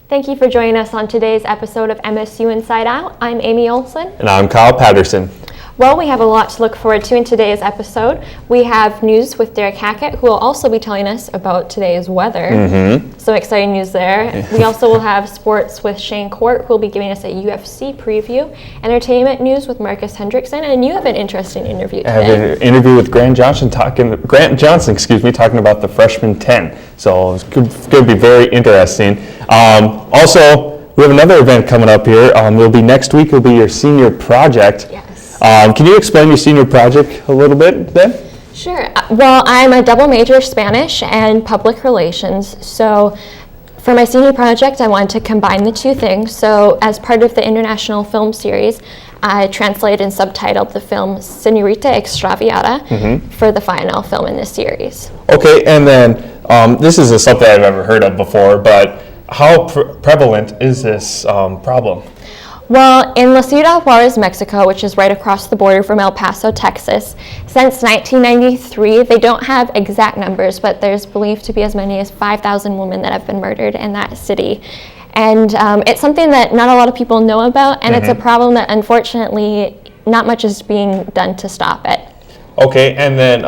Thank you for joining us on today's episode of MSU Inside Out. I'm Amy Olson. And I'm Kyle Patterson. Well, we have a lot to look forward to in today's episode. We have news with Derek Hackett, who will also be telling us about today's weather. Some exciting news there. We also will have sports with Shane Court, who will be giving us a UFC preview. Entertainment news with Marcus Hendrickson, and you have an interesting interview today. I have an interview with Grant Johnson talking about the freshman 10. So it's going to be very interesting. Also, we have another event coming up here. It'll be next week. It'll be your senior project. Yes. Can you explain your senior project a little bit then? Sure. Well, I'm a double major, Spanish and public relations. So for my senior project, I wanted to combine the two things. So as part of the international film series, I translated and subtitled the film Señorita Extraviada for the final film in this series. Okay, and then this is something I've never heard of before, but how prevalent is this problem? Well, in La Ciudad Juarez, Mexico, which is right across the border from El Paso, Texas, since 1993, they don't have exact numbers, but there's believed to be as many as 5,000 women that have been murdered in that city. And it's something that not a lot of people know about, and it's a problem that unfortunately not much is being done to stop it. Okay, and then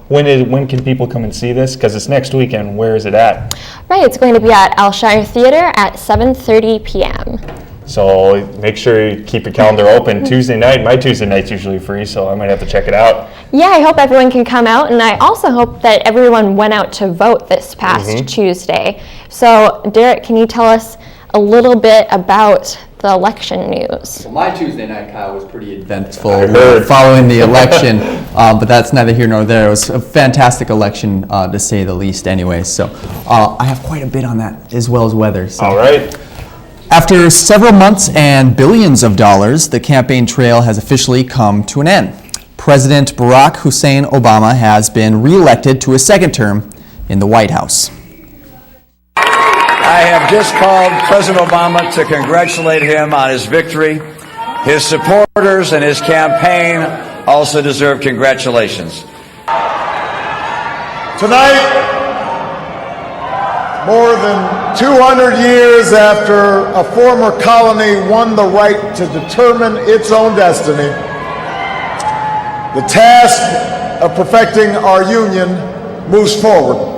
when can people come and see this? Because it's next weekend. Where is it at? Right, it's going to be at Alshire Theater at 7:30 p.m. So make sure you keep your calendar open. Tuesday night, my Tuesday night's usually free, so I might have to check it out. Yeah, I hope everyone can come out, and I also hope that everyone went out to vote this past Tuesday. So Derek, can you tell us a little bit about the election news? Well, my Tuesday night, Kyle, was pretty eventful following the election, but that's neither here nor there. It was a fantastic election, to say the least anyway. So I have quite a bit on that, as well as weather. So. All right. After several months and billions of dollars, the campaign trail has officially come to an end. President Barack Hussein Obama has been re-elected to a second term in the White House. I have just called President Obama to congratulate him on his victory. His supporters and his campaign also deserve congratulations. Tonight, more than 200 years after a former colony won the right to determine its own destiny, the task of perfecting our union moves forward.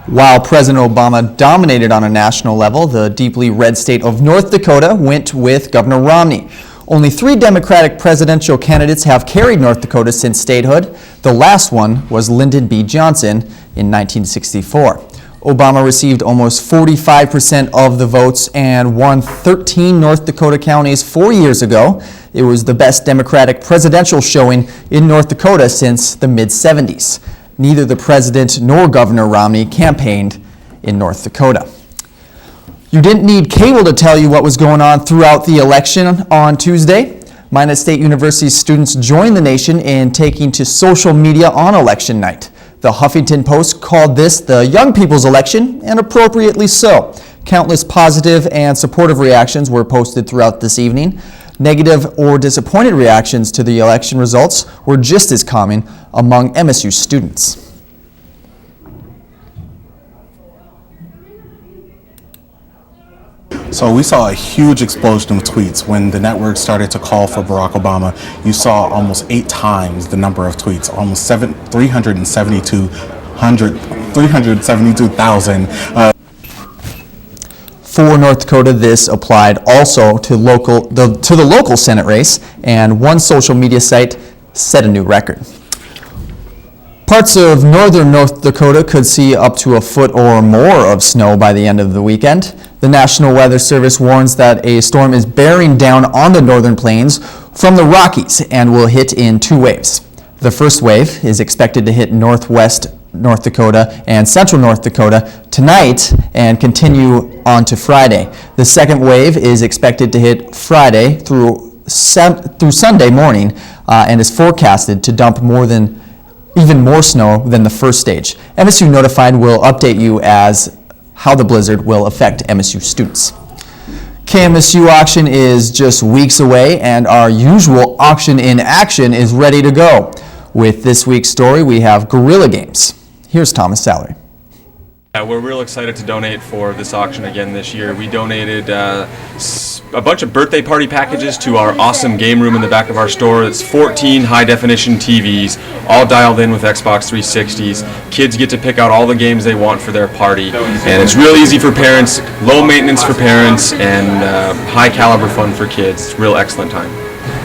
While President Obama dominated on a national level, the deeply red state of North Dakota went with Governor Romney. Only 3 Democratic presidential candidates have carried North Dakota since statehood. The last one was Lyndon B. Johnson in 1964. Obama received almost 45% of the votes and won 13 North Dakota counties 4 years ago. It was the best Democratic presidential showing in North Dakota since the mid-70s. Neither the president nor Governor Romney campaigned in North Dakota. You didn't need cable to tell you what was going on throughout the election on Tuesday. Minot State University's students joined the nation in taking to social media on election night. The Huffington Post called this the young people's election, and appropriately so. Countless positive and supportive reactions were posted throughout this evening. Negative or disappointed reactions to the election results were just as common among MSU students. So we saw a huge explosion of tweets when the network started to call for Barack Obama. You saw almost 8 times the number of tweets, almost 372,000. For North Dakota, this applied also to the local Senate race, and one social media site set a new record. Parts of northern North Dakota could see up to a foot or more of snow by the end of the weekend. The National Weather Service warns that a storm is bearing down on the northern plains from the Rockies and will hit in 2 waves. The first wave is expected to hit northwest North Dakota and Central North Dakota tonight and continue on to Friday. The second wave is expected to hit Friday through Sunday morning and is forecasted to dump even more snow than the first stage. MSU Notified will update you as how the blizzard will affect MSU students. KMSU auction is just weeks away, and our usual auction in action is ready to go. With this week's story, we have Guerrilla Games. Here's Thomas Sallery. Yeah, we're real excited to donate for this auction again this year. We donated a bunch of birthday party packages to our awesome game room in the back of our store. It's 14 high-definition TVs, all dialed in with Xbox 360s. Kids get to pick out all the games they want for their party, and it's real easy for parents, low maintenance for parents, and high-caliber fun for kids. It's a real excellent time.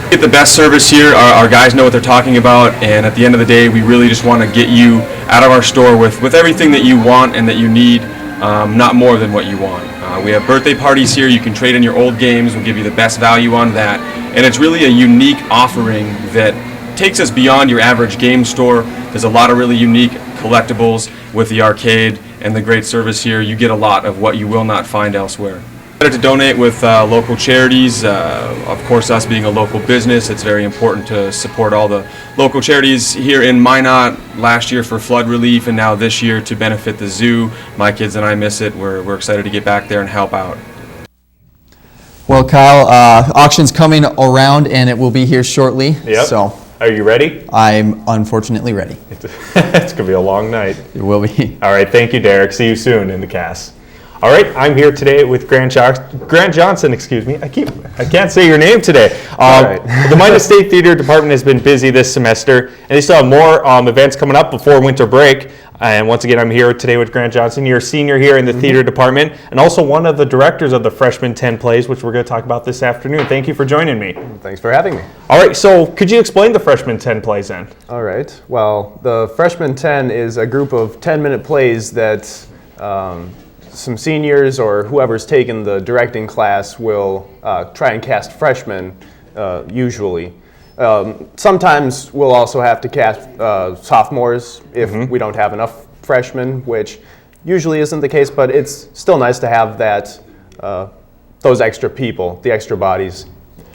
Get the best service here. Our guys know what they're talking about, and at the end of the day, we really just want to get you out of our store with everything that you want and that you need, not more than what you want. We have birthday parties here. You can trade in your old games. We'll give you the best value on that, and it's really a unique offering that takes us beyond your average game store. There's a lot of really unique collectibles with the arcade and the great service here. You get a lot of what you will not find elsewhere. To donate with local charities. Of course, us being a local business, it's very important to support all the local charities here in Minot. Last year for flood relief, and now this year to benefit the zoo. My kids and I miss it. We're excited to get back there and help out. Well, Kyle, auction's coming around, and it will be here shortly. Yep. So are you ready? I'm unfortunately ready. It's going to be a long night. It will be. All right, thank you, Derek. See you soon in the cast. All right, I'm here today with Grant Johnson, excuse me. I can't say your name today. The Minot State Theater Department has been busy this semester, and they still have more events coming up before winter break. And once again, I'm here today with Grant Johnson. You're a senior here in the theater department, and also one of the directors of the Freshman 10 plays, which we're going to talk about this afternoon. Thank you for joining me. Thanks for having me. All right, so could you explain the Freshman 10 plays then? All right. Well, the Freshman 10 is a group of 10-minute plays that some seniors or whoever's taken the directing class will try and cast freshmen, usually. Sometimes we'll also have to cast sophomores if we don't have enough freshmen, which usually isn't the case, but it's still nice to have that those extra people, the extra bodies,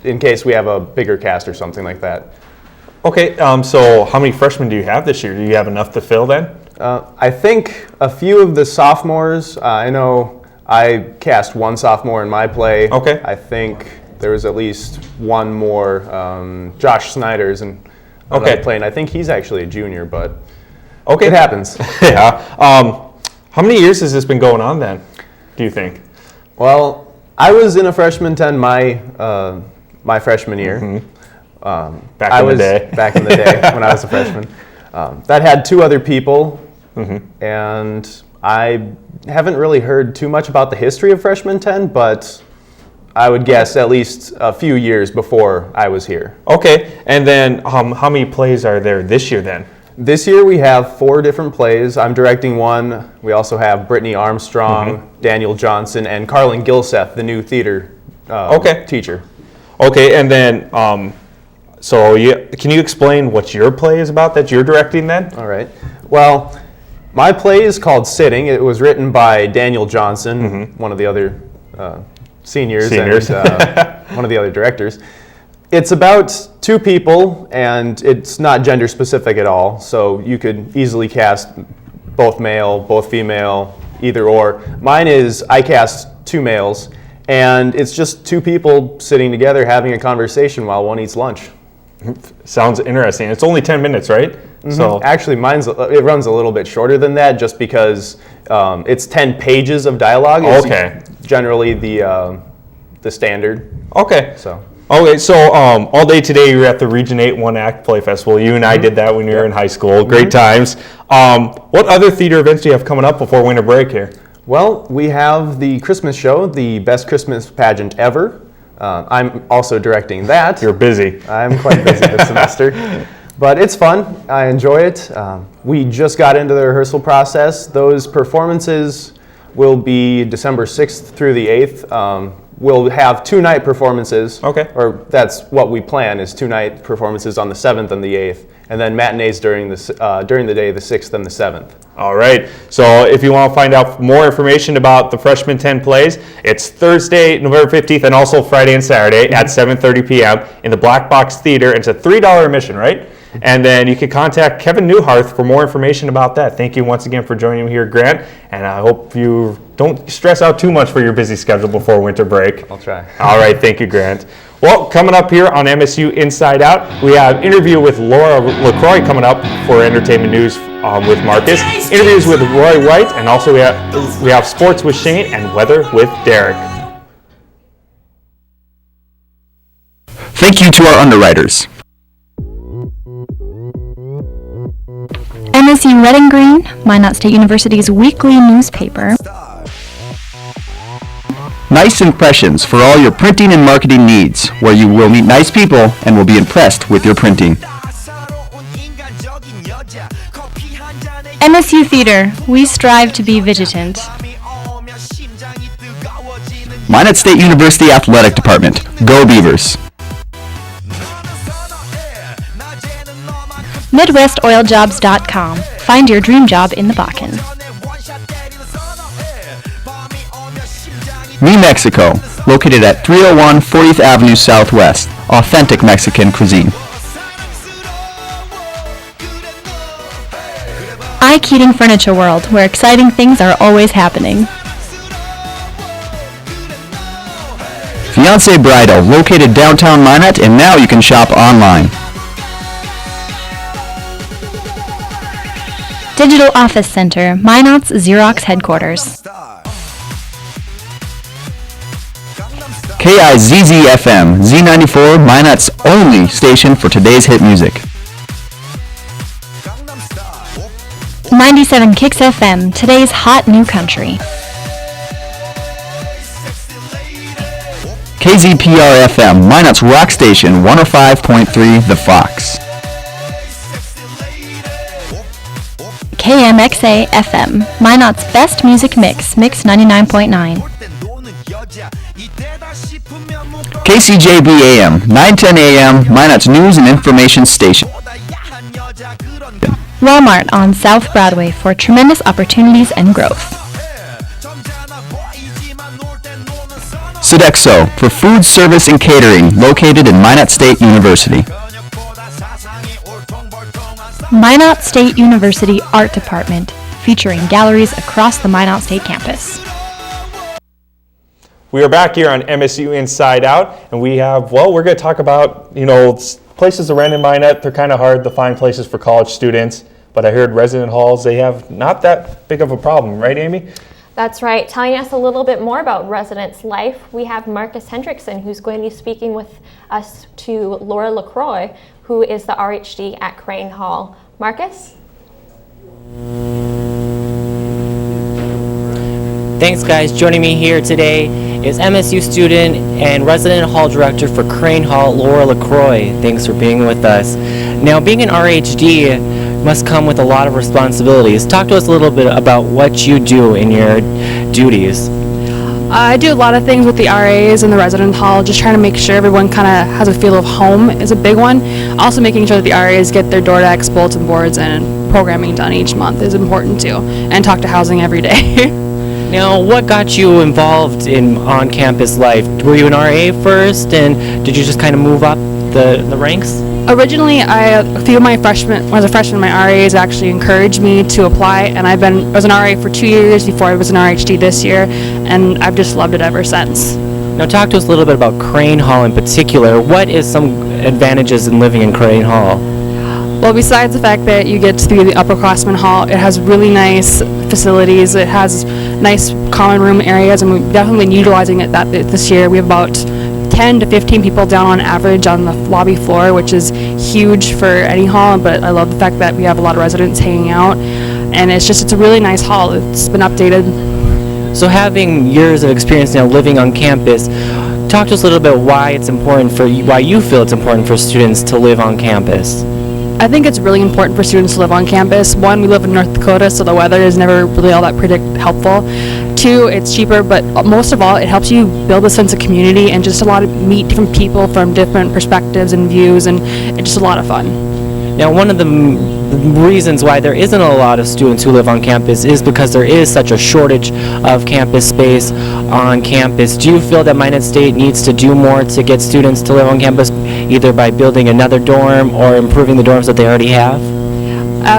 in case we have a bigger cast or something like that. Okay, so how many freshmen do you have this year? Do you have enough to fill then? I think a few of the sophomores, I know I cast one sophomore in my play. Okay. I think there was at least one more, Josh Snyder's in another play, and I think he's actually a junior, but it happens. Yeah. How many years has this been going on then, do you think? Well, I was in a freshman 10 my freshman year. Back in the day. Back in the day when I was a freshman. That had two other people, and I haven't really heard too much about the history of Freshman 10, but I would guess at least a few years before I was here. Okay, and then how many plays are there this year then? This year we have 4 different plays. I'm directing one. We also have Brittany Armstrong, Daniel Johnson, and Carlin Gilseth, the new theater teacher. Okay, and then can you explain what your play is about that you're directing then? All right. Well, my play is called Sitting. It was written by Daniel Johnson, one of the other seniors. And one of the other directors. It's about 2 people, and it's not gender specific at all, so you could easily cast both male, both female, either or. Mine is I cast 2 males, and it's just 2 people sitting together having a conversation while one eats lunch. Sounds interesting. It's only 10 minutes, right? So actually, it runs a little bit shorter than that, just because it's 10 pages of dialogue. It's generally the standard. Okay. So all day today you're at the Region 8 One Act Play Festival. You and I did that when we were in high school. Great times. What other theater events do you have coming up before winter break here? Well, we have the Christmas show, the best Christmas pageant ever. I'm also directing that. You're busy. I'm quite busy this semester. But it's fun. I enjoy it. We just got into the rehearsal process. Those performances will be December 6th through the 8th. we'll have 2 night performances. Okay. Or that's what we plan, is 2 night performances on the 7th and the 8th, and then matinees during the day, the 6th and the 7th. All right. So if you want to find out more information about the Freshman 10 plays, it's Thursday, November 15th, and also Friday and Saturday at 7:30 p.m. in the Black Box Theater. It's a $3 admission, right? And then you can contact Kevin Newharth for more information about that. Thank you once again for joining me here, Grant. And I hope you don't stress out too much for your busy schedule before winter break. I'll try. All right. Thank you, Grant. Well, coming up here on MSU Inside Out, we have interview with Laura LaCroix coming up for entertainment news with Marcus, interviews with Roy White, and also we have sports with Shane and weather with Derek. Thank you to our underwriters. MSU Red and Green, Minot State University's weekly newspaper. Nice Impressions for all your printing and marketing needs, where you will meet nice people and will be impressed with your printing. MSU Theater, we strive to be vigilant. Minot State University Athletic Department, Go Beavers. MidwestOilJobs.com, find your dream job in the Bakken. Me Mexico, located at 301 40th Avenue Southwest, authentic Mexican cuisine. I. Keating Furniture World, where exciting things are always happening. Fiancé Bridal, located downtown Minot, and now you can shop online. Digital Office Center, Minot's Xerox headquarters. KIZZ-FM, Z94, Minot's only station for today's hit music. 97 Kicks FM, today's hot new country. KZPR-FM, Minot's rock station, 105.3 The Fox. KMXA-FM, Minot's best music mix, Mix 99.9. KCJB-AM, 910 AM, Minot's news and information station. Walmart on South Broadway for tremendous opportunities and growth. Sodexo for food service and catering, located in Minot State University. Minot State University Art Department, featuring galleries across the Minot State campus. We are back here on MSU Inside Out, and we have, we're going to talk about, places around in Minot. They're kind of hard to find places for college students, but I heard resident halls, they have not that big of a problem, right, Amy? That's right. Telling us a little bit more about residence life, we have Marcus Hendrickson, who's going to be speaking with us to Laura LaCroix, who is the RHD at Crane Hall. Marcus? Thanks, guys. Joining me here today is MSU student and resident hall director for Crane Hall, Laura LaCroix. Thanks for being with us. Now, being an RHD must come with a lot of responsibilities. Talk to us a little bit about what you do in your duties. I do a lot of things with the RAs and the resident hall, just trying to make sure everyone kind of has a feel of home is a big one. Also making sure that the RAs get their door decks, bulletin boards, and programming done each month is important too. And talk to housing every day. Now, what got you involved in on-campus life? Were you an RA first, and did you just kind of move up the ranks? Originally, a few of my freshmen, when I was a freshman, my RAs actually encouraged me to apply, and I was an RA for 2 years before I was an RHD this year, and I've just loved it ever since. Now, talk to us a little bit about Crane Hall in particular. What is some advantages in living in Crane Hall? Well, besides the fact that you get to be the upperclassmen hall, it has really nice facilities. It has nice common room areas, and we've definitely been utilizing it this year. We have about 10 to 15 people down on average on the lobby floor, which is huge for any hall, but I love the fact that we have a lot of residents hanging out, and it's a really nice hall. It's been updated. So having years of experience now living on campus, talk to us a little bit why you feel it's important for students to live on campus. I think it's really important for students to live on campus. One, we live in North Dakota, so the weather is never really all that helpful. Two, it's cheaper, but most of all, it helps you build a sense of community and just meet different people from different perspectives and views, and it's just a lot of fun. Now, one of the reasons why there isn't a lot of students who live on campus is because there is such a shortage of campus space on campus. Do you feel that Minot State needs to do more to get students to live on campus, either by building another dorm or improving the dorms that they already have?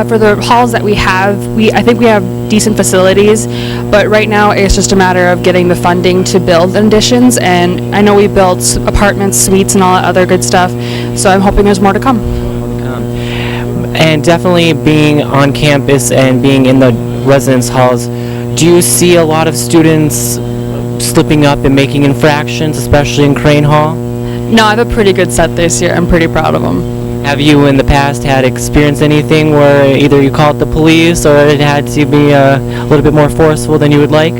For the halls that we have, I think we have decent facilities, but right now it's just a matter of getting the funding to build additions, and I know we built apartments, suites, and all that other good stuff, so I'm hoping there's more to come. And definitely being on campus and being in the residence halls, do you see a lot of students slipping up and making infractions, especially in Crane Hall? No, I have a pretty good set this year. I'm pretty proud of them. Have you in the past had experienced anything where either you called the police or it had to be a little bit more forceful than you would like?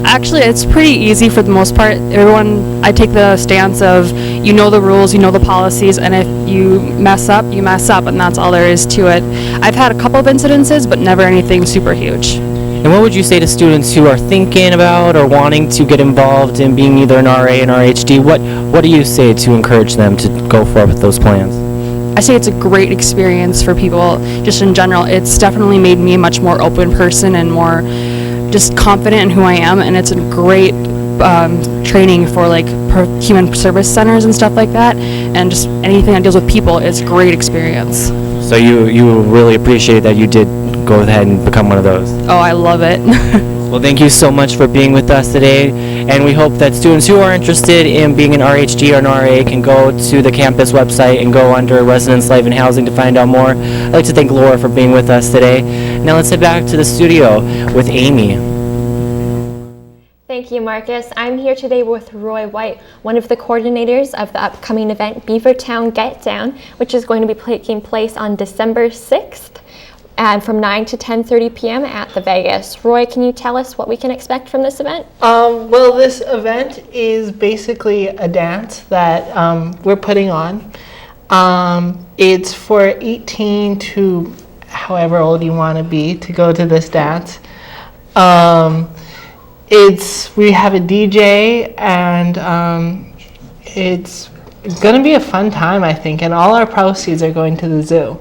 Actually, it's pretty easy for the most part. I take the stance of, you know the rules, you know the policies, and if you mess up, you mess up, and that's all there is to it. I've had a couple of incidences, but never anything super huge. And what would you say to students who are thinking about or wanting to get involved in being either an RA and RHD? What do you say to encourage them to go forward with those plans? I say it's a great experience for people just in general. It's definitely made me a much more open person and more just confident in who I am, and it's a great training for human service centers and stuff like that, and just anything that deals with people is a great experience. So you really appreciate that you did go ahead and become one of those? Oh, I love it. Well, thank you so much for being with us today, and we hope that students who are interested in being an RHD or an RA can go to the campus website and go under Residence Life and Housing to find out more. I'd like to thank Laura for being with us today. Now let's head back to the studio with Amy. Thank you, Marcus. I'm here today with Roy White, one of the coordinators of the upcoming event Beavertown Get Down, which is going to be taking place on December 6th. From 9 to 10:30 p.m. at the Vegas. Roy, can you tell us what we can expect from this event? Well, this event is basically a dance that we're putting on. It's for 18 to however old you want to be to go to this dance. We have a DJ, and it's going to be a fun time, I think, and all our proceeds are going to the zoo.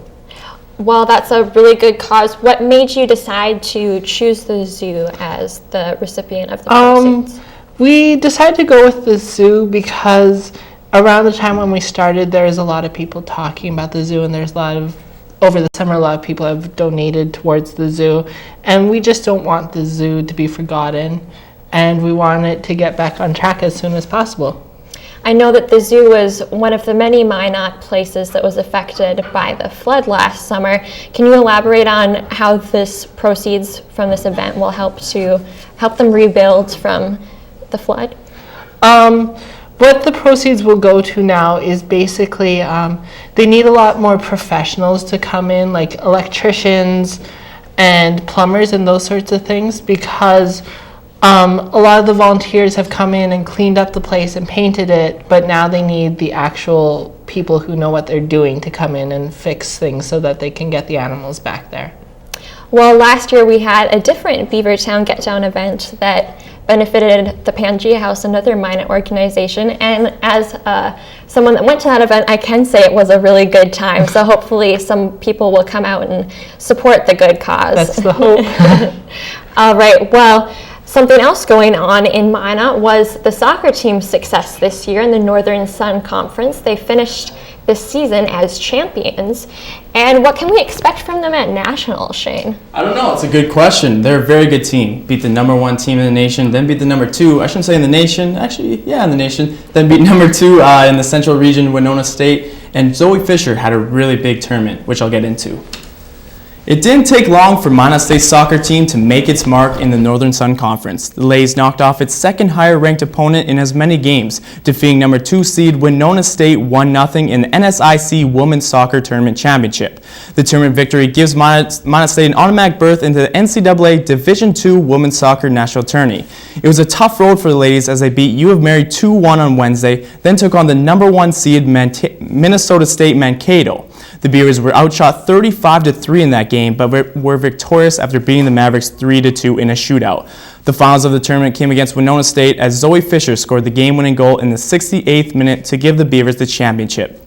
Well, that's a really good cause. What made you decide to choose the zoo as the recipient of the proceeds? We decided to go with the zoo because around the time when we started, there was a lot of people talking about the zoo, and there's over the summer, a lot of people have donated towards the zoo, and we just don't want the zoo to be forgotten, and we want it to get back on track as soon as possible. I know that the zoo was one of the many Minot places that was affected by the flood last summer. Can you elaborate on how this proceeds from this event will help them rebuild from the flood? What the proceeds will go to now is basically they need a lot more professionals to come in, like electricians and plumbers and those sorts of things, because a lot of the volunteers have come in and cleaned up the place and painted it, but now they need the actual people who know what they're doing to come in and fix things so that they can get the animals back there. Well, last year we had a different Beavertown Get Down event that benefited the Pangea House, another Minot organization, and as someone that went to that event, I can say it was a really good time, so hopefully some people will come out and support the good cause. That's the hope. All right, well, something else going on in Minot was the soccer team's success this year in the Northern Sun Conference. They finished this season as champions. And what can we expect from them at Nationals, Shane? I don't know. It's a good question. They're a very good team. Beat the #1 team in the nation, then beat the #2. I shouldn't say in the nation. Actually, yeah, in the nation. Then beat #2 in the Central Region, Winona State. And Zoe Fisher had a really big tournament, which I'll get into. It didn't take long for Minot State's soccer team to make its mark in the Northern Sun Conference. The Lays knocked off its second higher-ranked opponent in as many games, defeating #2 seed Winona State 1-0 in the NSIC Women's Soccer Tournament Championship. The tournament victory gives Minot State an automatic berth into the NCAA Division II Women's Soccer National Tourney. It was a tough road for the ladies as they beat U of Mary 2-1 on Wednesday, then took on the #1 seed Minnesota State Mankato. The Beavers were outshot 35-3 in that game, but were victorious after beating the Mavericks 3-2 in a shootout. The finals of the tournament came against Winona State as Zoe Fisher scored the game-winning goal in the 68th minute to give the Beavers the championship.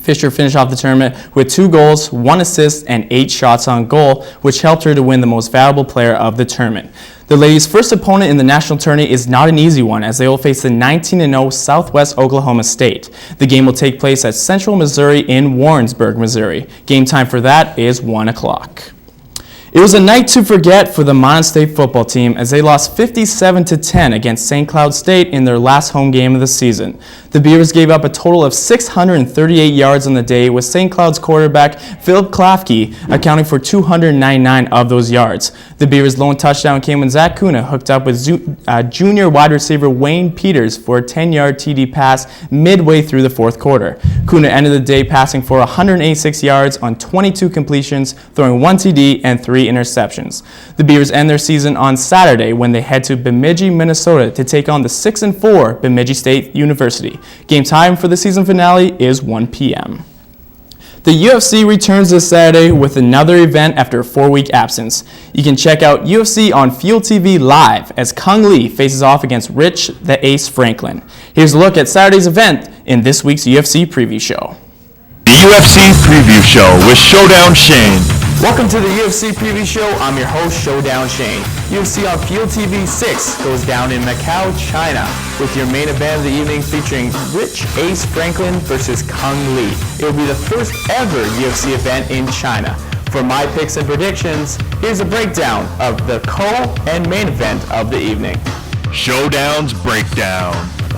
Fisher finished off the tournament with 2 goals, 1 assist, and 8 shots on goal, which helped her to win the most valuable player of the tournament. The ladies' first opponent in the national tourney is not an easy one, as they will face the 19-0 Southwest Oklahoma State. The game will take place at Central Missouri in Warrensburg, Missouri. Game time for that is 1 o'clock. It was a night to forget for the Minot State football team as they lost 57-10 against St. Cloud State in their last home game of the season. The Beavers gave up a total of 638 yards on the day, with St. Cloud's quarterback Philip Klafke accounting for 299 of those yards. The Beavers' lone touchdown came when Zach Kuna hooked up with junior wide receiver Wayne Peters for a 10-yard TD pass midway through the fourth quarter. Kuna ended the day passing for 186 yards on 22 completions, throwing 1 TD and 3 interceptions. The Beavers end their season on Saturday when they head to Bemidji, Minnesota to take on the 6-4 Bemidji State University. Game time for the season finale is 1 p.m. The UFC returns this Saturday with another event after a 4-week absence. You can check out UFC on Fuel TV Live as Kung Lee faces off against Rich the Ace Franklin. Here's a look at Saturday's event in this week's UFC Preview Show. The UFC Preview Show with Showdown Shane. Welcome to the UFC Preview Show. I'm your host, Showdown Shane. UFC on Fuel TV 6 goes down in Macau, China, with your main event of the evening featuring Rich Ace Franklin versus Kung Lee. It will be the first ever UFC event in China. For my picks and predictions, here's a breakdown of the co- and main event of the evening. Showdown's Breakdown.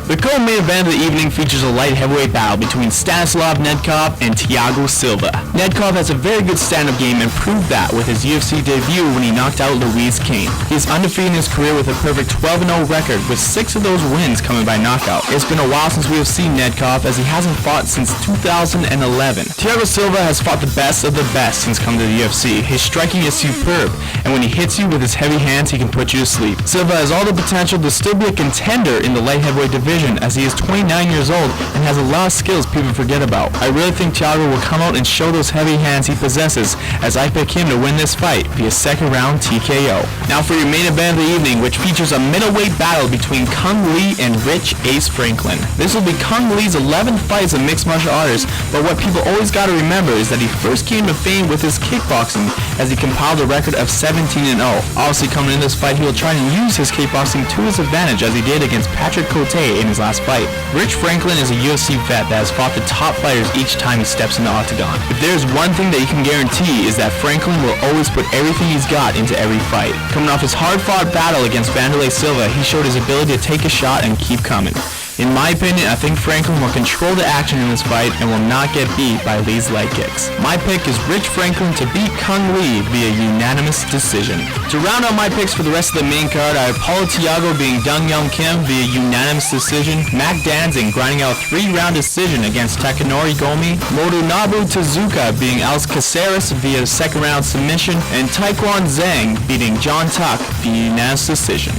The co-main event of the evening features a light heavyweight battle between Stanislav Nedkov and Thiago Silva. Nedkov has a very good stand-up game and proved that with his UFC debut when he knocked out Luis Kane. He is undefeated in his career with a perfect 12-0 record, with 6 of those wins coming by knockout. It's been a while since we have seen Nedkov, as he hasn't fought since 2011. Thiago Silva has fought the best of the best since coming to the UFC. His striking is superb, and when he hits you with his heavy hands, he can put you to sleep. Silva has all the potential to still be a contender in the light heavyweight division, as he is 29 years old and has a lot of skills people forget about. I really think Thiago will come out and show those heavy hands he possesses, as I pick him to win this fight via second round TKO. Now for your main event of the evening, which features a middleweight battle between Kung Lee and Rich Ace Franklin. This will be Kung Lee's 11th fights of mixed martial arts, but what people always got to remember is that he first came to fame with his kickboxing, as he compiled a record of 17-0. Obviously coming in this fight, he will try and use his kickboxing to his advantage, as he did against Patrick Cote in his last fight. Rich Franklin is a UFC vet that has fought the top fighters each time he steps in the octagon. If there's one thing that you can guarantee, is that Franklin will always put everything he's got into every fight. Coming off his hard-fought battle against Vanderlei Silva, he showed his ability to take a shot and keep coming. In my opinion, I think Franklin will control the action in this fight and will not get beat by Lee's leg kicks. My pick is Rich Franklin to beat Kung Lee via unanimous decision. To round out my picks for the rest of the main card, I have Paulo Thiago beating Dong Young Kim via unanimous decision, Mac Danzig grinding out a 3-round decision against Takanori Gomi, Motonobu Tezuka beating Alex Caceres via second round submission, and Taekwon Zhang beating John Tuck via unanimous decision.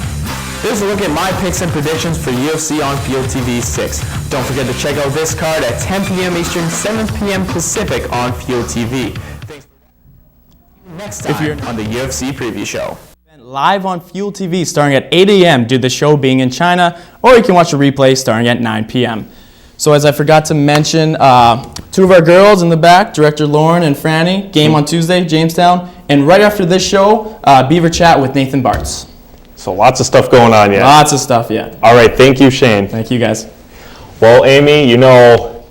Here's a look at my picks and predictions for UFC on Field TV 6. Don't forget to check out this card at 10 p.m. Eastern, 7 p.m. Pacific on Field TV. Thanks for next time on the UFC Preview Show. Live on Fuel TV starting at 8 a.m. due to the show being in China, or you can watch the replay starting at 9 p.m. So as I forgot to mention, 2 of our girls in the back, Director Lauren and Franny, game on Tuesday, Jamestown. And right after this show, Beaver Chat with Nathan Bartz. So lots of stuff going on yet. Lots of stuff, yeah. All right, thank you, Shane. Thank you, guys. Well, Amy, you know,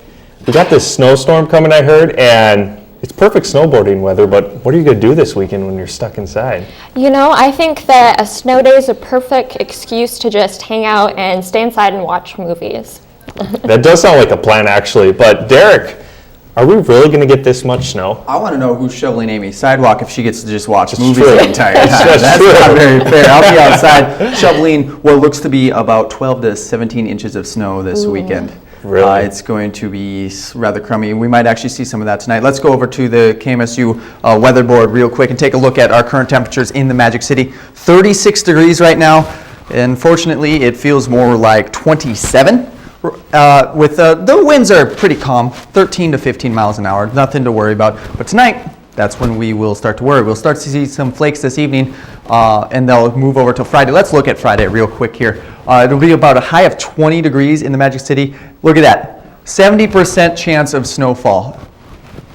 we got this snowstorm coming, I heard, and it's perfect snowboarding weather, but what are you going to do this weekend when you're stuck inside? You know, I think that a snow day is a perfect excuse to just hang out and stay inside and watch movies. That does sound like a plan, actually. But Derek, are we really going to get this much snow? I want to know who's shoveling Amy's sidewalk if she gets to just watch movies true. the entire time. That's true. not very fair. I'll be outside shoveling what looks to be about 12 to 17 inches of snow this weekend. Really? It's going to be rather crummy. We might actually see some of that tonight. Let's go over to the KMSU weather board real quick and take a look at our current temperatures in the Magic City. 36 degrees right now. Unfortunately, it feels more like 27 with the winds are pretty calm, 13 to 15 miles an hour, nothing to worry about. But tonight, that's when we will start to worry. We'll start to see some flakes this evening, and they'll move over till Friday. Let's look at Friday real quick here. It'll be about a high of 20 degrees in the Magic City. Look at that, 70% chance of snowfall.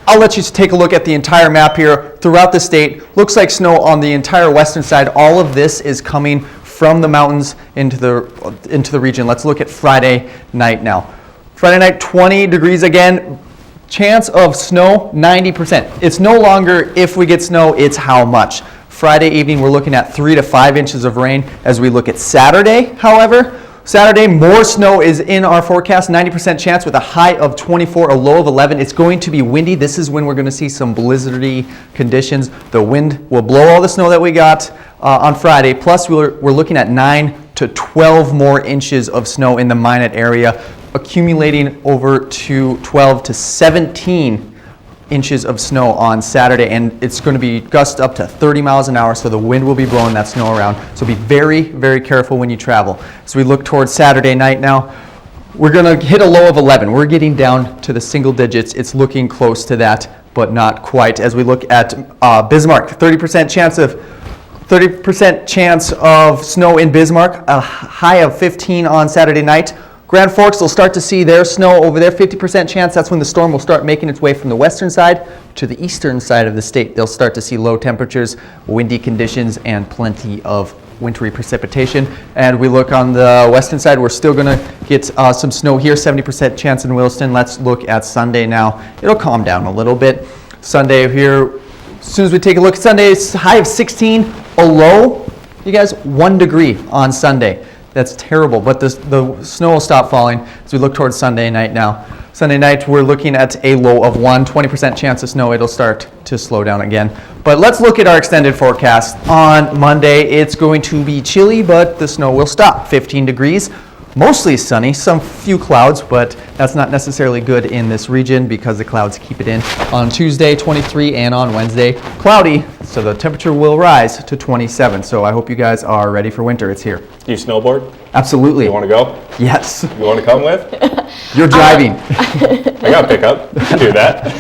I'll let you take a look at the entire map here throughout the state. Looks like snow on the entire western side. All of this is coming from the mountains into the region. Let's look at Friday night now. Friday night, 20 degrees again. Chance of snow, 90%. It's no longer if we get snow, it's how much. Friday evening, we're looking at 3 to 5 inches of rain. As we look at Saturday, however, Saturday, more snow is in our forecast, 90% chance with a high of 24, a low of 11. It's going to be windy. This is when we're going to see some blizzardy conditions. The wind will blow all the snow that we got on Friday. Plus, we're looking at 9 to 12 more inches of snow in the Minot area, accumulating over to 12 to 17 inches of snow on Saturday, and it's going to be gusts up to 30 miles an hour, so the wind will be blowing that snow around. So be very, very careful when you travel. As we look towards Saturday night now, we're going to hit a low of 11. We're getting down to the single digits. It's looking close to that, but not quite. As we look at Bismarck, 30% chance of snow in Bismarck, a high of 15 on Saturday night. Grand Forks will start to see their snow over there, 50% chance. That's when the storm will start making its way from the western side to the eastern side of the state. They'll start to see low temperatures, windy conditions, and plenty of wintry precipitation. And we look on the western side, we're still going to get some snow here, 70% chance in Williston. Let's look at Sunday now. It'll calm down a little bit. Sunday here, as soon as we take a look at Sunday, it's a high of 16, a low, you guys, 1 degree on Sunday. That's terrible, but the snow will stop falling as we look towards Sunday night now. Sunday night, we're looking at a low of 1, 20% chance of snow. It'll start to slow down again. But let's look at our extended forecast. On Monday, it's going to be chilly, but the snow will stop. 15 degrees, mostly sunny, some few clouds, but that's not necessarily good in this region because the clouds keep it in. On Tuesday, 23, and on Wednesday, cloudy, so the temperature will rise to 27. So I hope you guys are ready for winter. It's here. Do you snowboard? Absolutely. You want to go? Yes. You want to come with? You're driving. I got pickup. You can do that.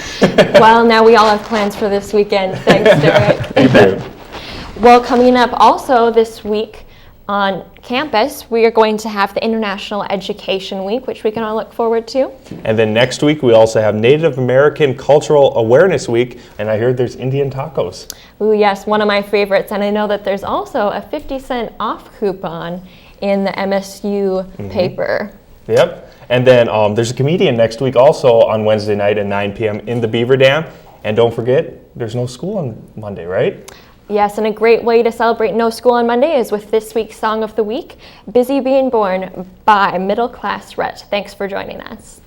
Well, now we all have plans for this weekend. Thanks, Derek. Thank you. Well, coming up also this week on campus, we are going to have the International Education Week, which we can all look forward to. And then next week, we also have Native American Cultural Awareness Week, and I heard there's Indian tacos. Ooh, yes, one of my favorites. And I know that there's also a 50-cent off coupon in the MSU paper. Yep. And then there's a comedian next week also on Wednesday night at 9 p.m. in the Beaver Dam. And don't forget, there's no school on Monday, right? Yes, and a great way to celebrate No School on Monday is with this week's Song of the Week, Busy Being Born by Middle Class Rhett. Thanks for joining us.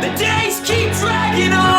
The days keep dragging on.